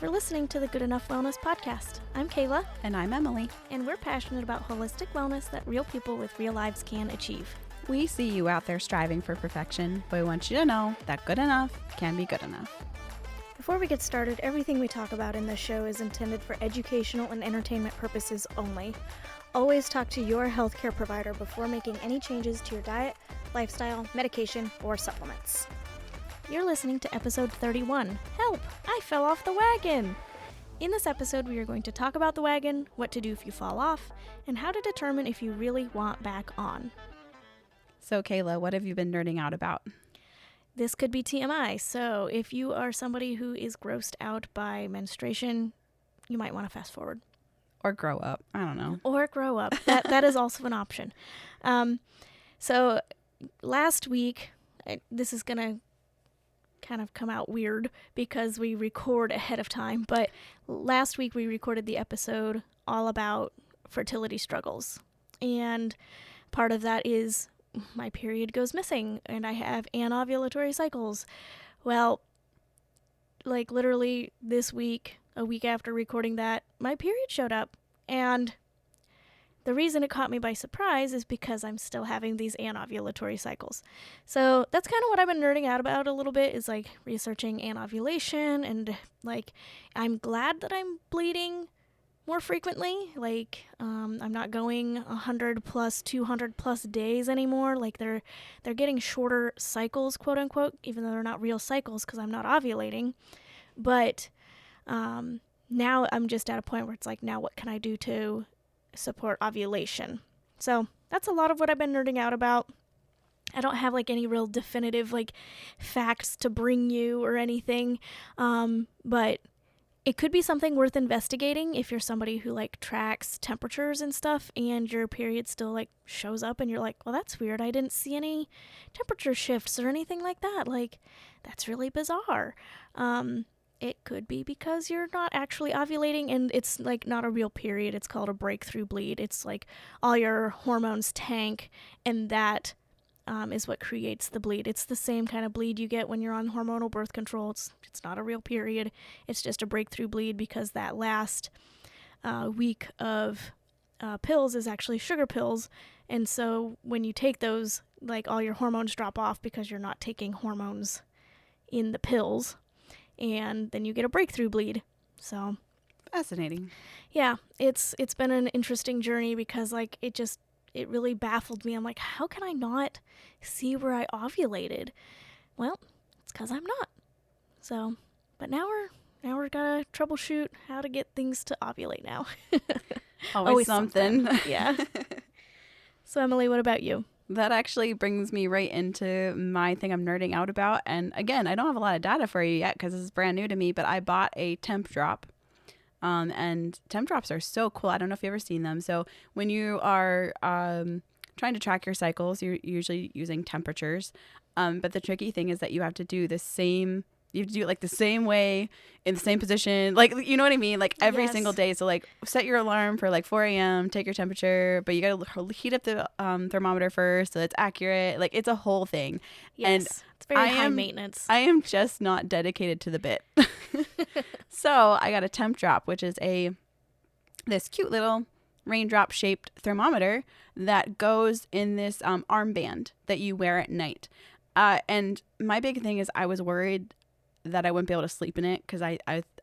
for listening to the Good Enough Wellness Podcast. I'm Kayla. And I'm Emily. And we're passionate about holistic wellness that real people with real lives can achieve. We see you out there striving for perfection, but we want you to know that good enough can be good enough. Before we get started, everything we talk about in this show is intended for educational and entertainment purposes only. Always talk to your healthcare provider before making any changes to your diet, lifestyle, medication, or supplements. You're listening to episode 31. Help! I fell off the wagon! In this episode, we are going to talk about the wagon, what to do if you fall off, and how to determine if you really want back on. So, Kayla, what have you been nerding out about? This could be TMI, so if you are somebody who is grossed out by menstruation, you might want to fast forward. Or grow up. I don't know. Or grow up. That is also an option. So last week, this is going to kind of come out weird because we record ahead of time, but last week we recorded the episode all about fertility struggles. And part of that is my period goes missing and I have anovulatory cycles. Well, like literally this week, a week after recording that, my period showed up. And the reason it caught me by surprise is because I'm still having these anovulatory cycles. So that's kind of what I've been nerding out about a little bit, is like researching anovulation, and like I'm glad that I'm bleeding more frequently. Like I'm not going 100 plus 200 plus days anymore. Like they're getting shorter cycles, quote unquote, even though they're not real cycles because I'm not ovulating. But now I'm just at a point where it's like, now what can I do to support ovulation? So that's a lot of what I've been nerding out about. I don't have like any real definitive like facts to bring you or anything, but it could be something worth investigating if you're somebody who like tracks temperatures and stuff and your period still like shows up and you're like, well, that's weird, I didn't see any temperature shifts or anything like that. Like, that's really bizarre. It could be because you're not actually ovulating and it's like not a real period. It's called a breakthrough bleed. It's like all your hormones tank, and that is what creates the bleed. It's the same kind of bleed you get when you're on hormonal birth control. It's not a real period. It's just a breakthrough bleed because that last week of pills is actually sugar pills. And so when you take those, like all your hormones drop off because you're not taking hormones in the pills. And then you get a breakthrough bleed. So Fascinating. yeah, it's been an interesting journey because like it really baffled me. I'm like, how can I not see where I ovulated? Well, it's because I'm not. So, but now we're gonna troubleshoot how to get things to ovulate now. Always something. Yeah. So Emily, what about you? That actually brings me right into my thing I'm nerding out about. And again, I don't have a lot of data for you yet because this is brand new to me, but I bought a temp drop. And temp drops are so cool. I don't know if you've ever seen them. So when you are trying to track your cycles, you're usually using temperatures. But the tricky thing is that you have to do you have to do it like the same way in the same position. Like, you know what I mean? Like every Yes. single day. So like set your alarm for like 4 a.m., take your temperature, but you got to heat up the thermometer first so it's accurate. Like it's a whole thing. Yes, And it's very high maintenance. I am just not dedicated to the bit. So I got a temp drop, which is this cute little raindrop shaped thermometer that goes in this armband that you wear at night. And my big thing is I was worried that I wouldn't be able to sleep in it because I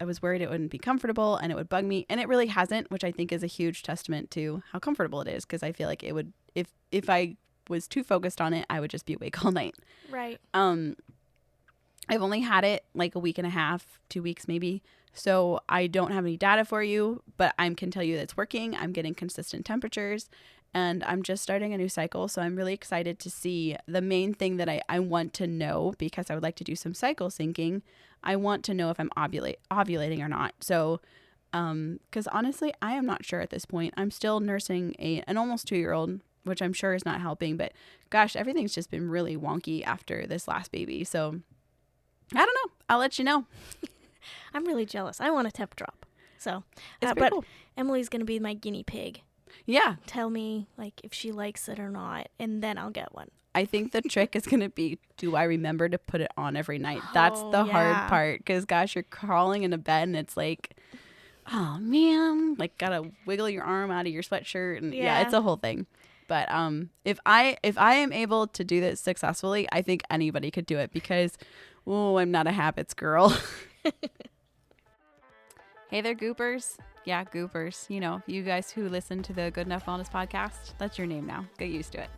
was worried it wouldn't be comfortable and it would bug me, and it really hasn't, which I think is a huge testament to how comfortable it is, because I feel like it would, if I was too focused on it, I would just be awake all night. Right. I've only had it like a week and a half, 2 weeks maybe, so I don't have any data for you, but I can tell you that it's working. I'm getting consistent temperatures, and I'm just starting a new cycle, so I'm really excited to see. The main thing that I want to know, because I would like to do some cycle syncing, I want to know if I'm ovulating or not. So, because honestly, I am not sure at this point. I'm still nursing an almost 2-year-old, which I'm sure is not helping, but gosh, everything's just been really wonky after this last baby. So I don't know. I'll let you know. I'm really jealous. I want a temp drop. So, It's but cool. Emily's going to be my guinea pig. Yeah. tell me like if she likes it or not, and then I'll get one. I think the trick is going to be, do I remember to put it on every night? That's the hard part. Because, gosh, you're crawling into bed and it's like, oh, man. Like, got to wiggle your arm out of your sweatshirt. And yeah, it's a whole thing. But if I am able to do this successfully, I think anybody could do it because, I'm not a habits girl. Hey there, Goopers. Yeah, Goopers. You know, you guys who listen to the Good Enough Wellness podcast, that's your name now. Get used to it.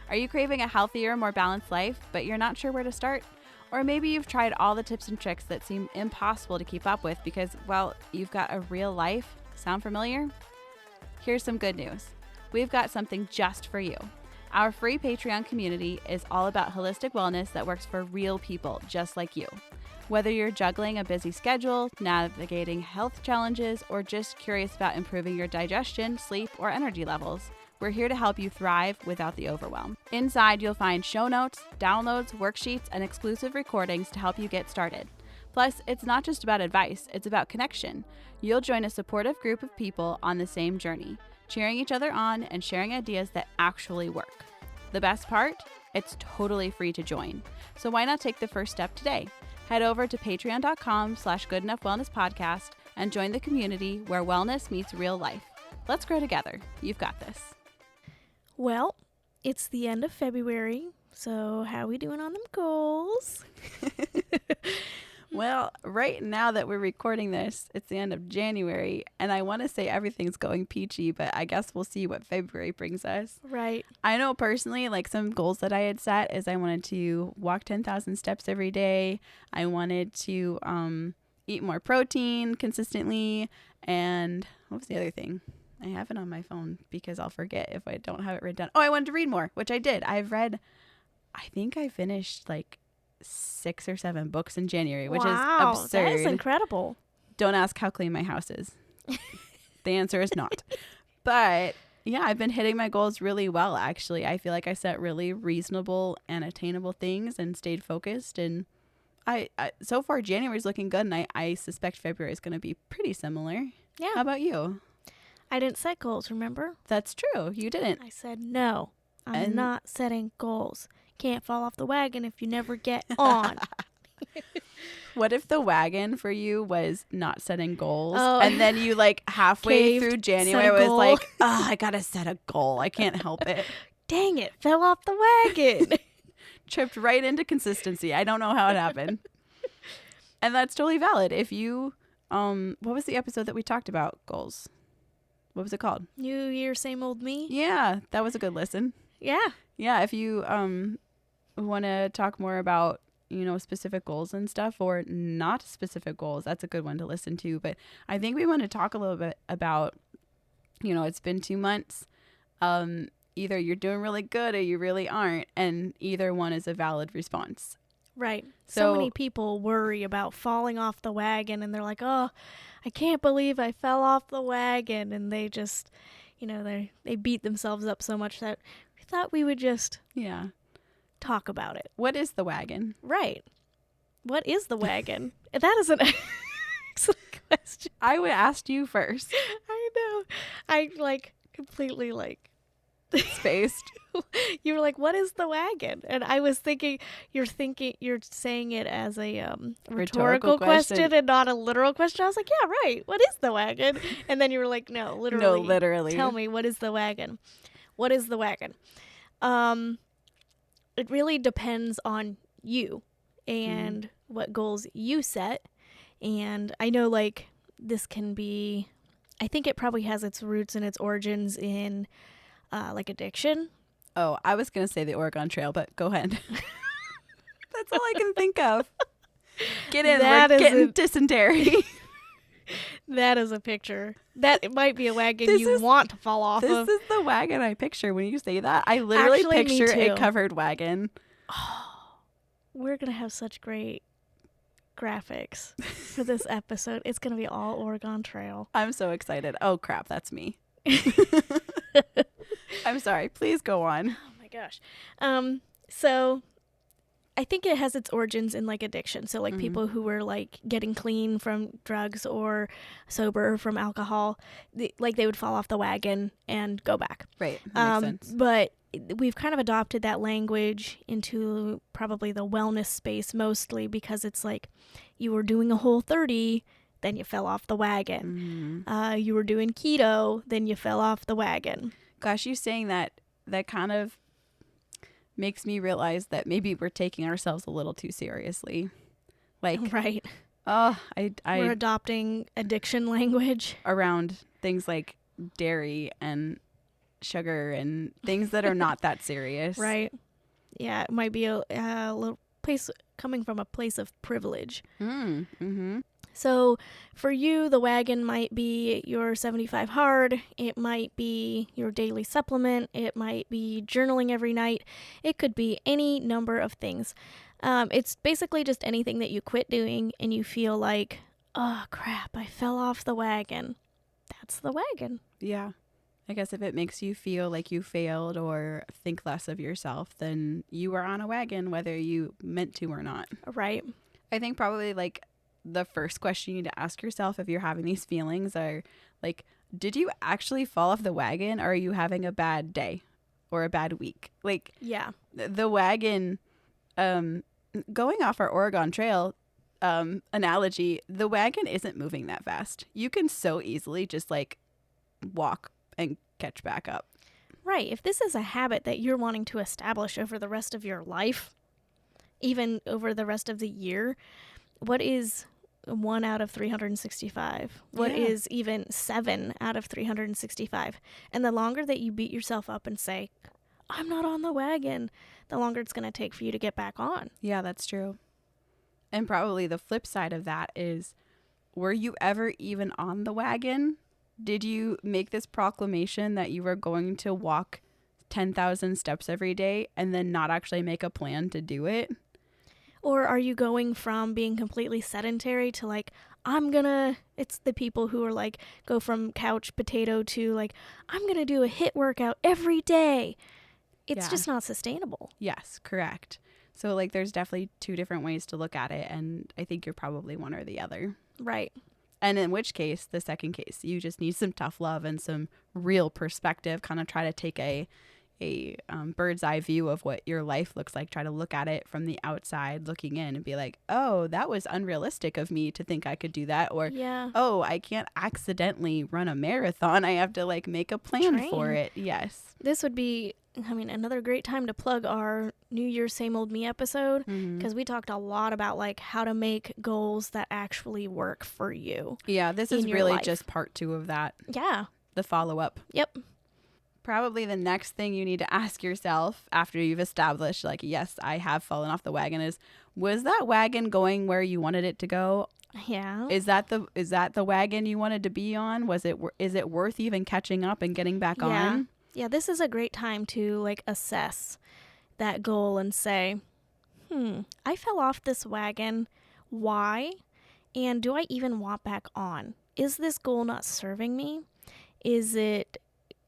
Are you craving a healthier, more balanced life, but you're not sure where to start? Or maybe you've tried all the tips and tricks that seem impossible to keep up with because, well, you've got a real life. Sound familiar? Here's some good news. We've got something just for you. Our free Patreon community is all about holistic wellness that works for real people just like you. Whether you're juggling a busy schedule, navigating health challenges, or just curious about improving your digestion, sleep, or energy levels, we're here to help you thrive without the overwhelm. Inside, you'll find show notes, downloads, worksheets, and exclusive recordings to help you get started. Plus, it's not just about advice, it's about connection. You'll join a supportive group of people on the same journey, cheering each other on and sharing ideas that actually work. The best part? It's totally free to join. So why not take the first step today? Head over to patreon.com/goodenoughwellnesspodcast and join the community where wellness meets real life. Let's grow together. You've got this. Well, it's the end of February, so how we doing on them goals? Well, right now that we're recording this, it's the end of January, and I want to say everything's going peachy, but I guess we'll see what February brings us. Right. I know personally, like some goals that I had set is I wanted to walk 10,000 steps every day. I wanted to eat more protein consistently, and what was the other thing? I have it on my phone because I'll forget if I don't have it written down. Oh, I wanted to read more, which I did. I think I finished like 6 or 7 books in January, which is absurd. That is incredible. Don't ask how clean my house is. The answer is not. But yeah, I've been hitting my goals really well, actually. I feel like I set really reasonable and attainable things and stayed focused. And I so far, January's looking good, and I suspect February is going to be pretty similar. Yeah. How about you? I didn't set goals, remember? That's true. You didn't. I said, no, I'm not setting goals. Can't fall off the wagon if you never get on. What if the wagon for you was not setting goals, and then you like halfway through January was like, oh, I gotta set a goal. I can't help it. Dang it, fell off the wagon. Tripped right into consistency. I don't know how it happened. And that's totally valid. If you, what was the episode that we talked about goals? What was it called? New Year, same old me. Yeah, that was a good listen. Yeah. Yeah, if you want to talk more about, specific goals and stuff or not specific goals, that's a good one to listen to. But I think we want to talk a little bit about, it's been 2 months. Either you're doing really good or you really aren't. And either one is a valid response. Right. So many people worry about falling off the wagon and they're like, oh, I can't believe I fell off the wagon. And they just, they beat themselves up so much that we thought we would just talk about it. What is the wagon? Right. What is the wagon? That is an excellent question. I would ask you first. I know. I completely spaced. You were like, what is the wagon? And I was thinking you're saying it as a rhetorical question and not a literal question. I was like, yeah, right. What is the wagon? And then you were like, no, literally. No, literally. Tell me, what is the wagon? What is the wagon? It really depends on you and what goals you set. And I know this can be, I think it probably has its roots and its origins in addiction. Oh, I was going to say the Oregon Trail, but go ahead. That's all I can think of. Get in, we're getting dysentery. That is a picture. That might be a wagon you want to fall off of. This is the wagon I picture when you say that. I literally picture a covered wagon. Oh, we're going to have such great graphics for this episode. It's going to be all Oregon Trail. I'm so excited. Oh, crap. That's me. I'm sorry. Please go on. Oh, my gosh. So I think it has its origins in like addiction. So like people who were like getting clean from drugs or sober from alcohol, they would fall off the wagon and go back. Right. That makes sense. But we've kind of adopted that language into probably the wellness space mostly because it's like you were doing a Whole30, then you fell off the wagon. You were doing keto, then you fell off the wagon. Gosh, you saying that kind of makes me realize that maybe we're taking ourselves a little too seriously. Like, right. We're adopting addiction language around things like dairy and sugar and things that are not that serious. Right. Yeah, it might be a little place coming from a place of privilege. So for you, the wagon might be your 75 hard. It might be your daily supplement. It might be journaling every night. It could be any number of things. It's basically just anything that you quit doing and you feel like, oh crap, I fell off the wagon. That's the wagon. Yeah. I guess if it makes you feel like you failed or think less of yourself, then you were on a wagon, whether you meant to or not. Right. I think probably like the first question you need to ask yourself if you're having these feelings are like, did you actually fall off the wagon, or are you having a bad day or a bad week? Like, yeah, the wagon, going off our Oregon Trail analogy, the wagon isn't moving that fast. You can so easily just like walk and catch back up. Right. If this is a habit that you're wanting to establish over the rest of your life, even over the rest of the year, what is 1 out of 365? What is even 7 out of 365? And the longer that you beat yourself up and say, I'm not on the wagon, the longer it's going to take for you to get back on. Yeah, that's true. And probably the flip side of that is, were you ever even on the wagon? Did you make this proclamation that you were going to walk 10,000 steps every day and then not actually make a plan to do it? Or are you going from being completely sedentary to like, it's the people who are like, go from couch potato to like, I'm going to do a HIIT workout every day. It's just not sustainable. Yes, correct. So like there's definitely two different ways to look at it. And I think you're probably one or the other. Right. And in which case, the second case, you just need some tough love and some real perspective, kind of try to take a bird's eye view of what your life looks like. Try to look at it from the outside looking in and be like, oh, that was unrealistic of me to think I could do that. Or, oh, I can't accidentally run a marathon. I have to like make a plan for it. Yes. This would be, another great time to plug our New Year's Same Old Me episode, because we talked a lot about like how to make goals that actually work for you. Yeah, this is really just part 2 of that. Yeah. The follow-up. Yep. Probably the next thing you need to ask yourself after you've established like, yes, I have fallen off the wagon is, was that wagon going where you wanted it to go? Yeah. Is that the wagon you wanted to be on? Is it worth even catching up and getting back on? Yeah, this is a great time to like assess that goal and say, I fell off this wagon. Why? And do I even want back on? Is this goal not serving me? Is it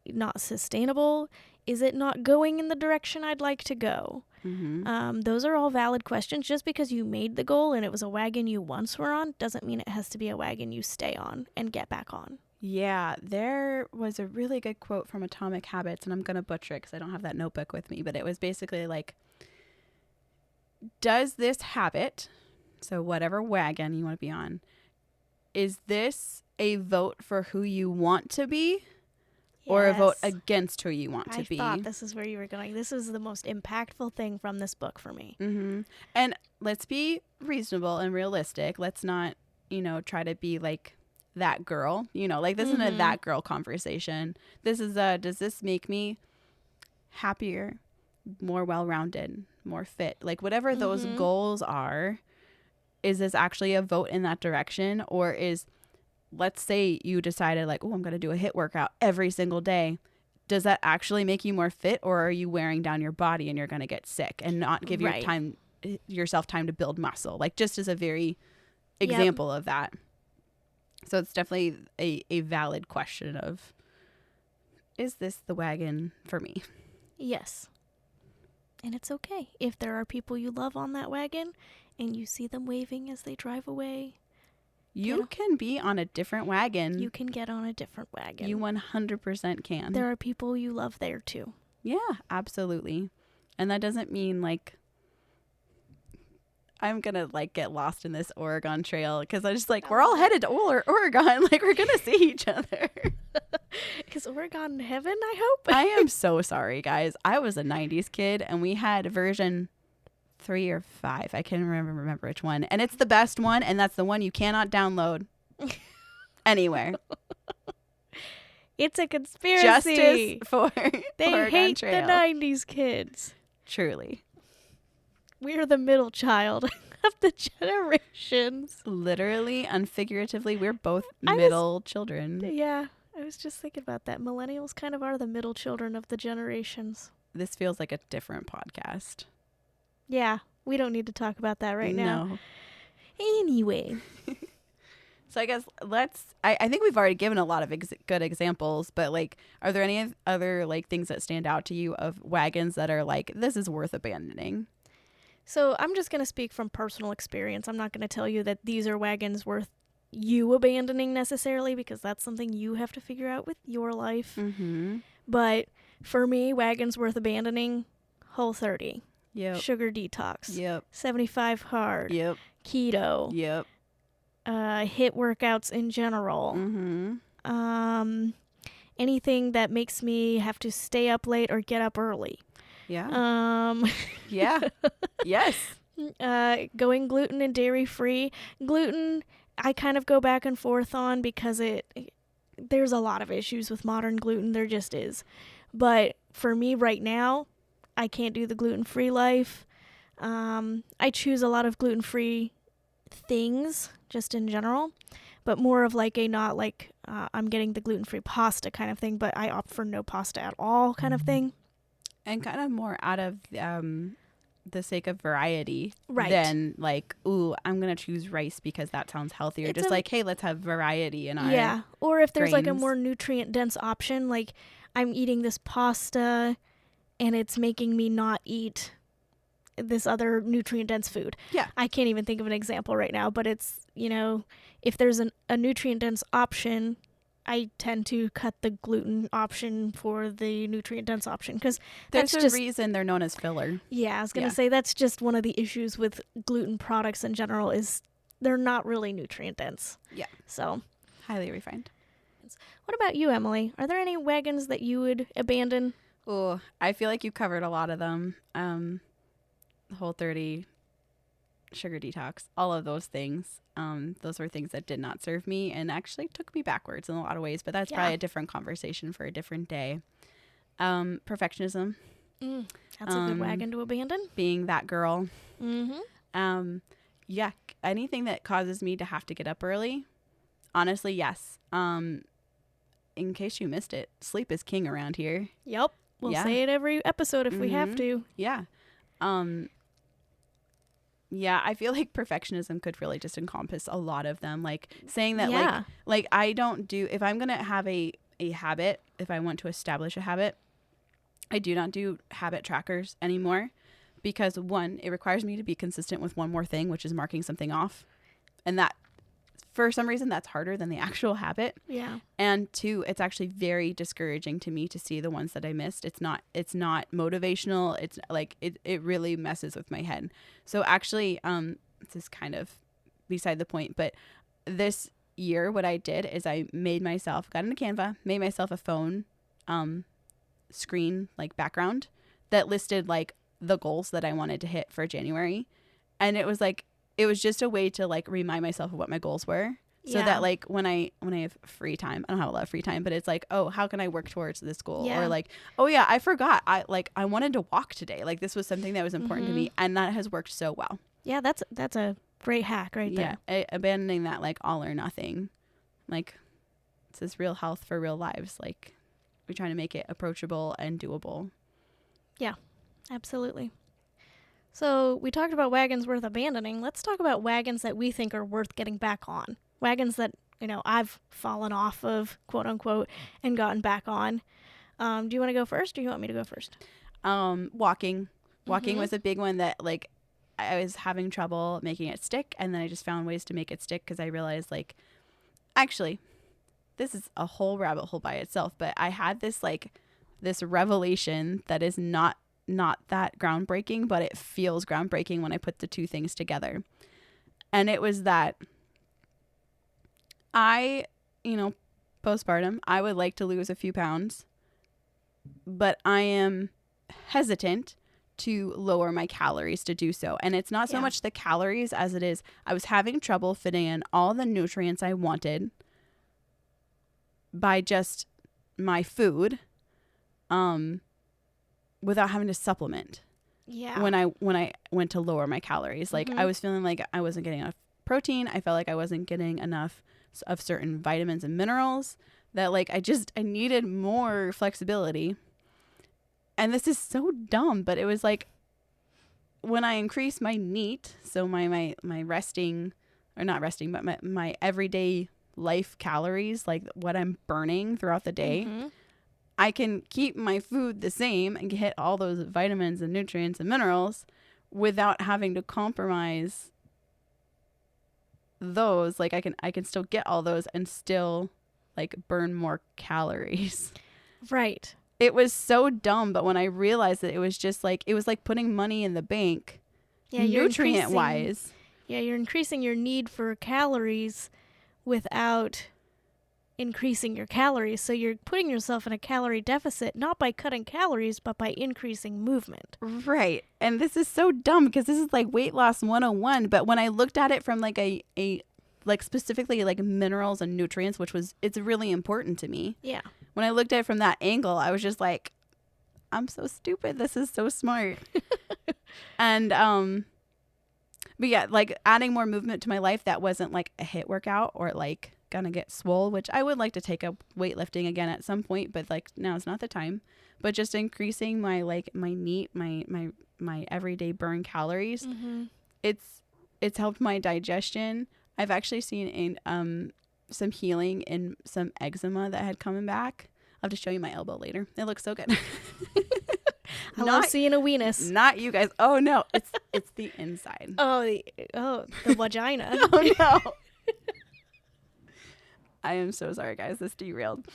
not sustainable? Is it not going in the direction I'd like to go? Those are all valid questions. Just because you made the goal and it was a wagon you once were on doesn't mean it has to be a wagon you stay on and get back on. Yeah, there was a really good quote from Atomic Habits, and I'm going to butcher it because I don't have that notebook with me, but it was basically like, does this habit, so whatever wagon you want to be on, is this a vote for who you want to be? Or a vote against who you want to be? I thought this is where you were going. This is the most impactful thing from this book for me. And let's be reasonable and realistic. Let's not, try to be like that girl. Like this isn't a that girl conversation. This is does this make me happier, more well-rounded, more fit? Like whatever those goals are, is this actually a vote in that direction? Or is, let's say you decided like, oh, I'm going to do a HIIT workout every single day. Does that actually make you more fit, or are you wearing down your body and you're going to get sick and not give yourself time to build muscle? Like just as a very example of that. So it's definitely a valid question of, is this the wagon for me? Yes. And it's okay. If there are people you love on that wagon and you see them waving as they drive away, You can be on a different wagon. you can get on a different wagon. You 100% can. There are people you love there too. Yeah, absolutely. And that doesn't mean like I'm going to like get lost in this Oregon trail because I just like, we're all headed to Oregon. Like we're going to see each other. Is Oregon heaven, I hope? I am so sorry, guys. I was a 90s kid and we had version 3 or 5. I can't remember which one. And it's the best one. And that's the one you cannot download anywhere. It's a conspiracy. Justice for They Oregon hate Trail. the 90s kids. Truly. We're the middle child of the generations. Literally and figuratively, we're both I was- middle children. Yeah, I was just thinking about that. Millennials kind of are the middle children of the generations. This feels like a different podcast. Yeah, we don't need to talk about that right now. No. Anyway. So I guess I think we've already given a lot of good examples, but like, are there any other like things that stand out to you of wagons that are like, this is worth abandoning? So I'm just going to speak from personal experience. I'm not going to tell you that these are wagons worth you abandoning necessarily, because that's something you have to figure out with your life. Mm-hmm. But for me, wagons worth abandoning, Whole30, Yep. Sugar Detox, Yep. 75 Hard, Yep. Keto, Yep. HIIT workouts in general. Mm-hmm. Anything that makes me have to stay up late or get up early. Yeah. Yeah. Yes. Going gluten and dairy free. Gluten, I kind of go back and forth on because there's a lot of issues with modern gluten. There just is. But for me right now, I can't do the gluten-free life. I choose a lot of gluten-free things just in general, but more of like a not like I'm getting the gluten-free pasta kind of thing, but I opt for no pasta at all kind of thing. And kind of more out of the sake of variety, Right. than like, ooh, I'm gonna choose rice because that sounds healthier. It's Just like, hey, let's have variety in our Yeah, or if there's like a grains. more nutrient-dense option, like I'm eating this pasta and it's making me not eat this other nutrient-dense food. Yeah. I can't even think of an example right now, but it's, if there's a nutrient-dense option, I tend to cut the gluten option for the nutrient-dense option because There's that's a just reason they're known as filler. Yeah, I was going to Yeah. say that's just one of the issues with gluten products in general is they're not really nutrient-dense. Yeah. So, Highly refined. what about you, Emily? Are there any wagons that you would abandon? Oh, I feel like you covered a lot of them. Whole30, Sugar Detox, all of those things. Those were things that did not serve me and actually took me backwards in a lot of ways, but that's Yeah. probably a different conversation for a different day. Perfectionism, That's a good wagon to abandon. being that girl. Mm-hmm. Yeah, anything that causes me to have to get up early, honestly, yes. In case you missed it, sleep is king around here. Yep. We'll Yeah. say it every episode if we have Mhm. to. Yeah. Yeah, I feel like perfectionism could really just encompass a lot of them. Like saying that Yeah. like I don't do, if I'm going to have a habit, if I want to establish a habit, I do not do habit trackers anymore because one, it requires me to be consistent with one more thing, which is marking something off. And that for some reason that's harder than the actual habit. Yeah. And two, it's actually very discouraging to me to see the ones that I missed. It's not motivational. It's like it really messes with my head. So actually, this is kind of beside the point, but this year what I did is I got into Canva, made myself a phone screen like background that listed like the goals that I wanted to hit for January. And it was just a way to like remind myself of what my goals were. So Yeah. that like when I have free time, I don't have a lot of free time, but it's like, oh, how can I work towards this goal? Yeah. Or like, oh yeah, I forgot. I wanted to walk today. Like this was something that was important to me, and that has worked so well. Yeah, that's a great hack right there. Yeah, abandoning that like all or nothing. Like it says real health for real lives. Like we're trying to make it approachable and doable. Absolutely. So we talked about wagons worth abandoning. Let's talk about wagons that we think are worth getting back on. Wagons that, I've fallen off of, quote unquote, and gotten back on. Do you want to go first or you want me to go first? Walking. Walking was a big one that like I was having trouble making it stick, and then I just found ways to make it stick because I realized like actually this is a whole rabbit hole by itself, but I had this revelation that is not that groundbreaking, but it feels groundbreaking when I put the two things together. And it was that I, postpartum, I would like to lose a few pounds, but I am hesitant to lower my calories to do so. And it's not so much the calories as it is I was having trouble fitting in all the nutrients I wanted by just my food without having to supplement. Yeah. When I went to lower my calories, like I was feeling like I wasn't getting enough protein. I felt like I wasn't getting enough of certain vitamins and minerals, that like I needed more flexibility. And this is so dumb, but it was like when I increased my NEAT, so my resting, or not resting, but my everyday life calories, like what I'm burning throughout the day, I can keep my food the same and hit all those vitamins and nutrients and minerals without having to compromise those. Like I can still get all those and still like burn more calories. Right. It was so dumb, but when I realized that it was just like, it was like putting money in the bank, nutrient wise. Yeah, you're increasing your need for calories without increasing your calories. So you're putting yourself in a calorie deficit, not by cutting calories, but by increasing movement. Right. And this is so dumb because this is like weight loss 101. But when I looked at it from like a like specifically like minerals and nutrients, it's really important to me. Yeah. When I looked at it from that angle, I was just like, I'm so stupid. This is so smart. And, but yeah, like adding more movement to my life that wasn't like a HIIT workout or like gonna get swole, which I would like to take up weightlifting again at some point, but like now is not the time. But just increasing my NEAT, my everyday burn calories. It's helped my digestion. I've actually seen some healing in some eczema that had coming back. I'll have to show you my elbow later. It looks so good. I love seeing a weenus. Not you guys. Oh no, it's the inside. The vagina. Oh no. I am so sorry, guys. This derailed.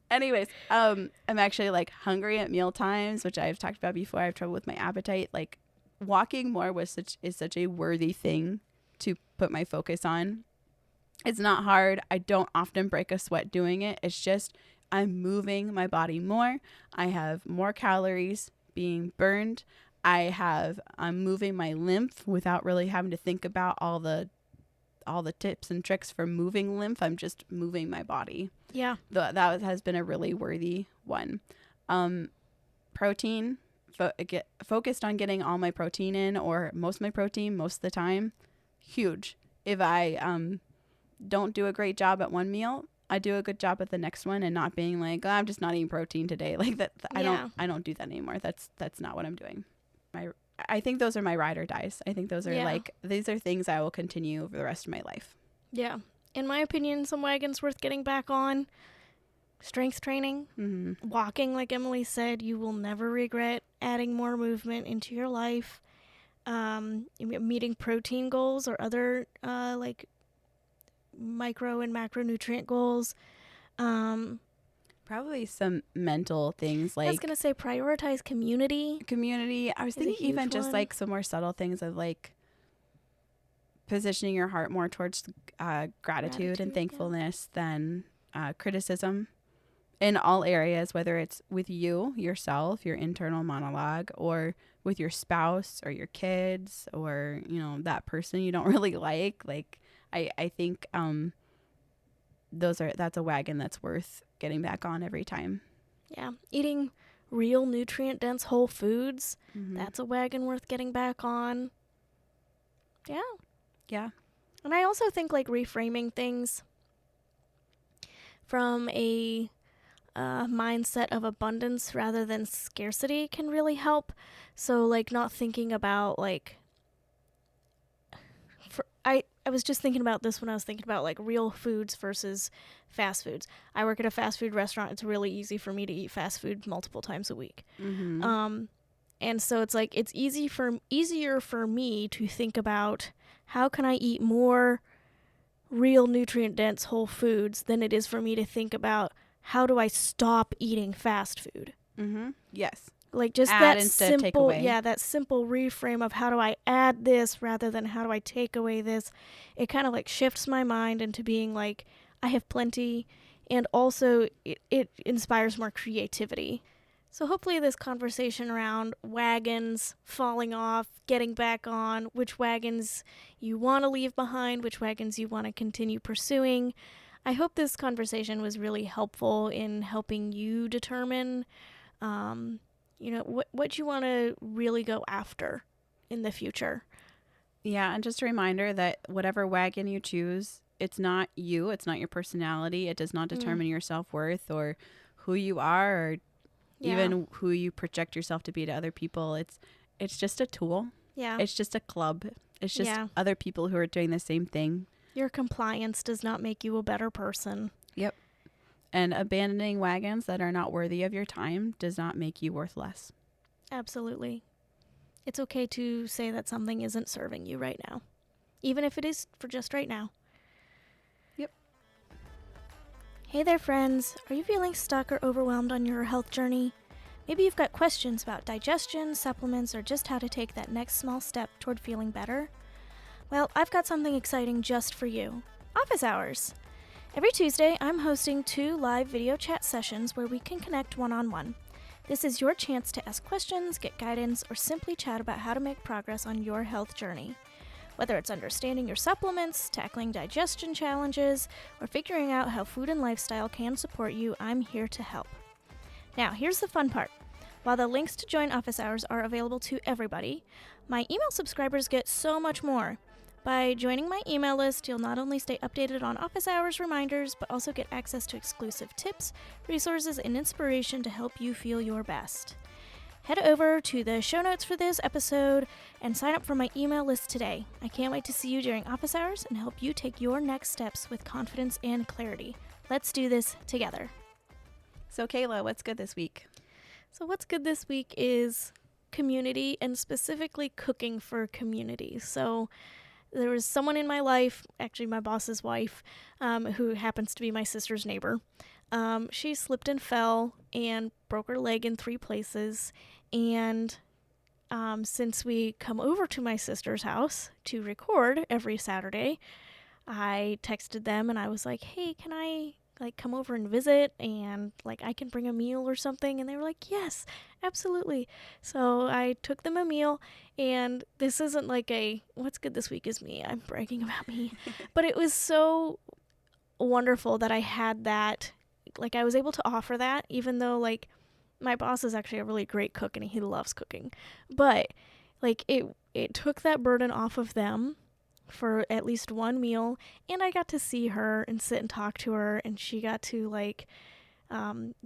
Anyways, I'm actually like hungry at meal times, which I've talked about before. I have trouble with my appetite. Like walking more is such a worthy thing to put my focus on. It's not hard. I don't often break a sweat doing it. It's just I'm moving my body more. I have more calories being burned. I'm moving my lymph without really having to think about all the tips and tricks for moving lymph. I'm just moving my body. Yeah. That has been a really worthy one. Protein, focused on getting all my protein in, or most of my protein most of the time. Huge. If I don't do a great job at one meal, I do a good job at the next one, and not being like, oh, I'm just not eating protein today. Like that. I don't do that anymore. That's not what I'm doing. I think those are my ride or dies. I think those are these are things I will continue over the rest of my life. Yeah. In my opinion, some Wagons worth getting back on. Strength training, walking, like Emily said, you will never regret adding more movement into your life. Meeting protein goals or other like micro and macronutrient goals. Probably some mental things like, I was going to say prioritize community. I was thinking even just like some more subtle things of like positioning your heart more towards gratitude and thankfulness than criticism in all areas, whether it's with yourself, your internal monologue, or with your spouse or your kids, or, that person you don't really like. Like, I think that's a wagon that's worth getting back on every time. Yeah. Eating real nutrient dense whole foods. That's a wagon worth getting back on. Yeah. Yeah. And I also think like reframing things from a mindset of abundance rather than scarcity can really help. So like not thinking about like, I was just thinking about this when I was thinking about like real foods versus fast foods. I work at a fast food restaurant. It's really easy for me to eat fast food multiple times a week. And so it's like it's easier for me to think about how can I eat more real nutrient dense whole foods than it is for me to think about how do I stop eating fast food. Mm-hmm. Yes. Like just Add instead of take away. that simple reframe of how do I add this rather than how do I take away this. It kind of like shifts my mind into being like, I have plenty, and also it inspires more creativity. So hopefully this conversation around wagons falling off, getting back on, which wagons you want to leave behind, which wagons you want to continue pursuing. I hope this conversation was really helpful in helping you determine what you want to really go after in the future. Yeah, and just a reminder that whatever wagon you choose, it's not you, it's not your personality, it does not determine your self-worth or who you are or even who you project yourself to be to other people. It's just a tool. Yeah. It's just a club. It's just other people who are doing the same thing. Your compliance does not make you a better person. Yep. And abandoning wagons that are not worthy of your time does not make you worth less. Absolutely. It's okay to say that something isn't serving you right now, even if it is for just right now. Yep. Hey there, friends. Are you feeling stuck or overwhelmed on your health journey? Maybe you've got questions about digestion, supplements, or just how to take that next small step toward feeling better. Well, I've got something exciting just for you. Office Hours. Every Tuesday, I'm hosting 2 live video chat sessions where we can connect one-on-one. This is your chance to ask questions, get guidance, or simply chat about how to make progress on your health journey. Whether it's understanding your supplements, tackling digestion challenges, or figuring out how food and lifestyle can support you, I'm here to help. Now, here's the fun part. While the links to join Office Hours are available to everybody, my email subscribers get so much more. By joining my email list, you'll not only stay updated on Office Hours reminders, but also get access to exclusive tips, resources, and inspiration to help you feel your best. Head over to the show notes for this episode and sign up for my email list today. I can't wait to see you during Office Hours and help you take your next steps with confidence and clarity. Let's do this together. So, Kayla, what's good this week? So what's good this week is community, and specifically cooking for community. So there was someone in my life, actually my boss's wife, who happens to be my sister's neighbor. She slipped and fell and broke her leg in 3 places. And since we come over to my sister's house to record every Saturday, I texted them and I was like, hey, can I come over and visit, and I can bring a meal or something? And they were like, yes, absolutely. So I took them a meal, and this isn't what's good this week is me, I'm bragging about me, but it was so wonderful that I had that, I was able to offer that, even though my boss is actually a really great cook and he loves cooking, but it took that burden off of them for at least one meal, and I got to see her and sit and talk to her, and she got to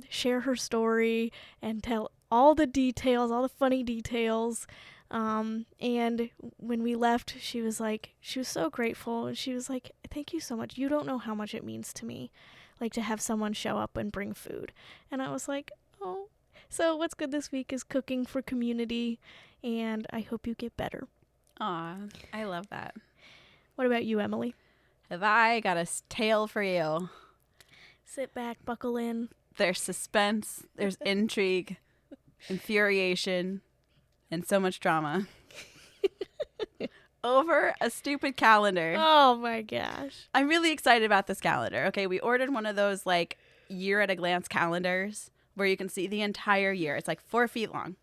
share her story and tell all the details, all the funny details. And when we left, she was so grateful, and she was like, thank you so much. You don't know how much it means to me, to have someone show up and bring food. And I was like, oh. So what's good this week is cooking for community, and I hope you get better. Aw, I love that. What about you, Emily? Have I got a tale for you? Sit back, buckle in. There's suspense, there's intrigue, infuriation, and so much drama. Over a stupid calendar. Oh my gosh. I'm really excited about this calendar. Okay, we ordered one of those year at a glance calendars where you can see the entire year. It's 4 feet long.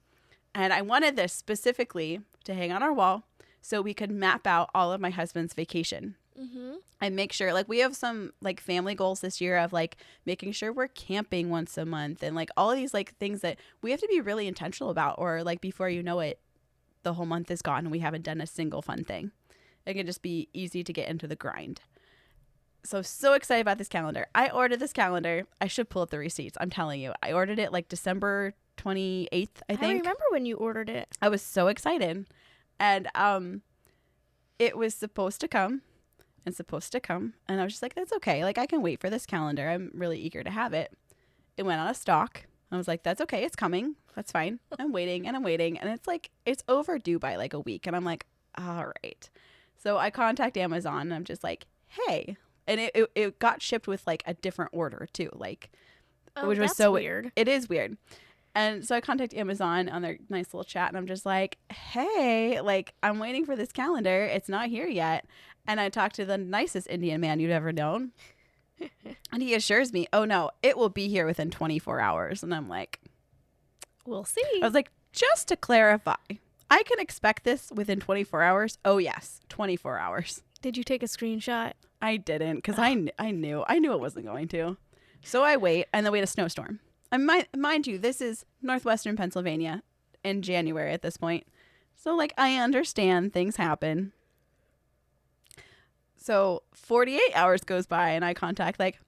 And I wanted this specifically to hang on our wall so we could map out all of my husband's vacation. Mm-hmm. And make sure, we have some family goals this year of making sure we're camping once a month, and all of these things that we have to be really intentional about, or before you know it, the whole month is gone and we haven't done a single fun thing. It can just be easy to get into the grind. So excited about this calendar. I ordered this calendar. I should pull up the receipts. I'm telling you, I ordered it December 28th, I think. I remember when you ordered it. I was so excited. And it was supposed to come. And I was just like, that's okay. I can wait for this calendar. I'm really eager to have it. It went out of stock. I was like, that's okay. It's coming. That's fine. I'm waiting and I'm waiting. And it's like, it's overdue by like a week. And I'm like, all right. So I contact Amazon and I'm just like, hey. And it got shipped with like a different order too. Like, which was that's so weird. It is weird. And so I contact Amazon on their nice little chat and I'm just like, hey, like I'm waiting for this calendar. It's not here yet. And I talked to the nicest Indian man you'd ever known. And he assures me, oh no, it will be here within 24 hours. And I'm like, We'll see. I was like, just to clarify, I can expect this within 24 hours. Oh yes, 24 hours. Did you take a screenshot? I didn't because I knew it wasn't going to. So I wait and then we had a snowstorm. And mind you, this is northwestern Pennsylvania in January at this point. So like I understand things happen. So 48 hours goes by and I contact like,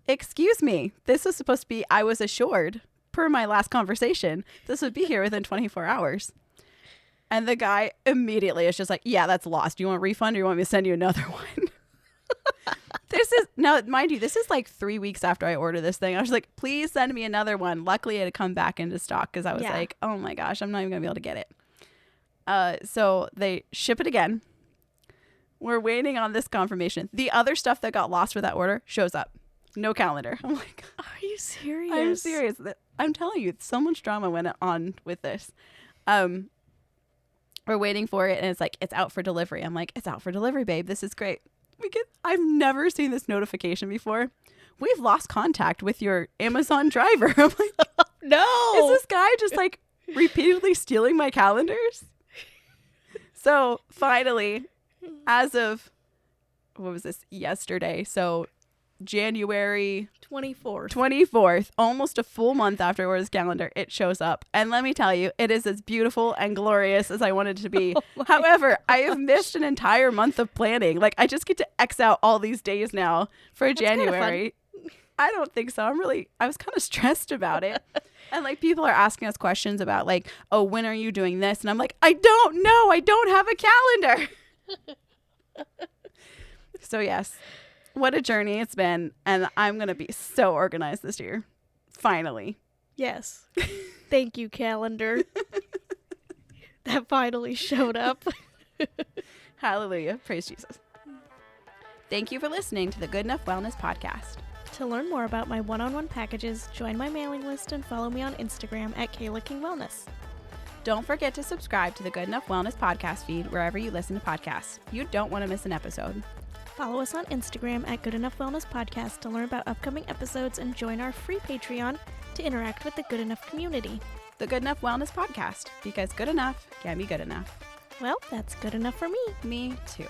excuse me, this was supposed to be, I was assured per my last conversation, this would be here within 24 hours. And the guy immediately is just like, yeah, that's lost. Do you want a refund or do you want me to send you another one? This is, now mind you, this is like 3 weeks after I ordered this thing. I was like, please send me another one. Luckily it had come back into stock because I was like, oh my gosh, I'm not even gonna be able to get it. So they ship it again. We're waiting on this confirmation. The other stuff that got lost for that order shows up. No calendar. I'm like, Are you serious? I'm serious. I'm telling you, so much drama went on with this. We're waiting for it and it's like, it's out for delivery. I'm like, it's out for delivery, babe. This is great. I've never seen this notification before. We've lost contact with your Amazon driver. I'm like, no. is this guy just like repeatedly stealing my calendars? So finally, as of, what was this, yesterday? So January 24th, almost a full month after I ordered this calendar, it shows up. And let me tell you, it is as beautiful and glorious as I wanted it to be. However, I have missed an entire month of planning. Like I just get to X out all these days now for That's January. I don't think so. I was kind of stressed about it. And like people are asking us questions about like, oh, when are you doing this? And I'm like, I don't know. I don't have a calendar. So yes, what a journey it's been. And I'm going to be so organized this year. Finally. Yes. Thank you, calendar. That finally showed up. Hallelujah. Praise Jesus. Thank you for listening to the Good Enough Wellness Podcast. To learn more about my one-on-one packages, join my mailing list and follow me on Instagram at Kayla King Wellness. Don't forget to subscribe to the Good Enough Wellness podcast feed wherever you listen to podcasts. You don't want to miss an episode. Follow us on Instagram at Good Enough Wellness Podcast to learn about upcoming episodes and join our free Patreon to interact with the Good Enough community. The Good Enough Wellness Podcast, because good enough can be good enough. Well, that's good enough for me. Me too.